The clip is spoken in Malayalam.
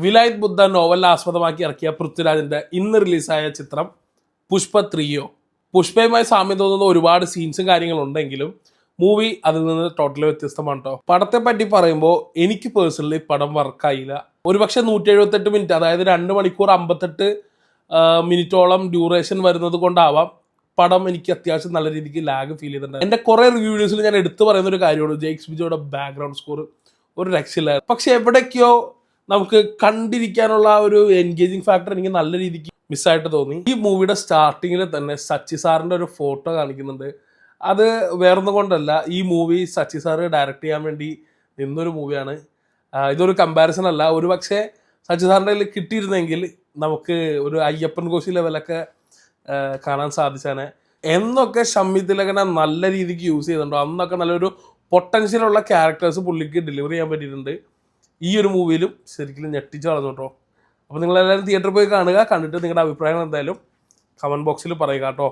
വിലായത് ബുദ്ധ നോവലിനെ ആസ്പദമാക്കി ഇറക്കിയ പൃഥ്വിരാജിന്റെ ഇന്ന് റിലീസായ ചിത്രം പുഷ്പ 3. പുഷ്പയുമായി സാമ്യം തോന്നുന്ന ഒരുപാട് സീൻസും കാര്യങ്ങളും ഉണ്ടെങ്കിലും മൂവി അതിൽ നിന്ന് ടോട്ടലി വ്യത്യസ്തമാണ് കേട്ടോ. പടത്തെ പറ്റി പറയുമ്പോൾ എനിക്ക് പേഴ്സണലി പടം വർക്കായില്ല. ഒരുപക്ഷെ 178 മിനിറ്റ്, അതായത് 2 മണിക്കൂർ 58 മിനിറ്റോളം ഡ്യൂറേഷൻ വരുന്നത് കൊണ്ടാവാം പടം എനിക്ക് അത്യാവശ്യം നല്ല രീതിക്ക് ലാഗ് ഫീൽ ചെയ്തിട്ടുണ്ട്. എൻ്റെ കുറേ റിവ്യൂ വീഡിയോസിൽ ഞാൻ എടുത്തു പറയുന്ന ഒരു കാര്യമാണ് ജെയ്ക്സ് ബിജോയുടെ ബാക്ക്ഗ്രൗണ്ട് സ്കോർ ഒരു രക്ഷയില്ല. പക്ഷെ എവിടേക്കോ നമുക്ക് കണ്ടിരിക്കാനുള്ള ഒരു എൻഗേജിങ് ഫാക്ടർ എനിക്ക് നല്ല രീതിക്ക് മിസ്സായിട്ട് തോന്നി. ഈ മൂവിയുടെ സ്റ്റാർട്ടിങ്ങിൽ തന്നെ സച്ചി സാറിൻ്റെ ഒരു ഫോട്ടോ കാണിക്കുന്നുണ്ട്. അത് വേറൊന്നും കൊണ്ടല്ല, ഈ മൂവി സച്ചി സാറ് ഡയറക്റ്റ് ചെയ്യാൻ വേണ്ടി നിന്നൊരു മൂവിയാണ്. ഇതൊരു കമ്പാരിസൺ അല്ല. ഒരു പക്ഷേ സച്ചി സാറിൻ്റെ കയ്യിൽ കിട്ടിയിരുന്നെങ്കിൽ നമുക്ക് ഒരു അയ്യപ്പൻ കോശി ലെവലൊക്കെ കാണാൻ സാധിച്ചാണ്. എന്നൊക്കെ ഷമ്മി തിലകനെ നല്ല രീതിക്ക് യൂസ് ചെയ്തിട്ടുണ്ടോ അന്നൊക്കെ നല്ലൊരു പൊട്ടൻഷ്യലുള്ള ക്യാരക്ടേഴ്സ് പുള്ളിക്ക് ഡെലിവറി ചെയ്യാൻ പറ്റിയിട്ടുണ്ട്. ഈ ഒരു മൂവിയിലും ശരിക്കും ഞെട്ടിച്ച് കളഞ്ഞു കേട്ടോ. അപ്പോൾ നിങ്ങളെല്ലാവരും തിയേറ്ററിൽ പോയി കാണുക. കണ്ടിട്ട് നിങ്ങളുടെ അഭിപ്രായങ്ങൾ എന്തായാലും കമൻറ്റ് ബോക്സിൽ പറയുക കേട്ടോ.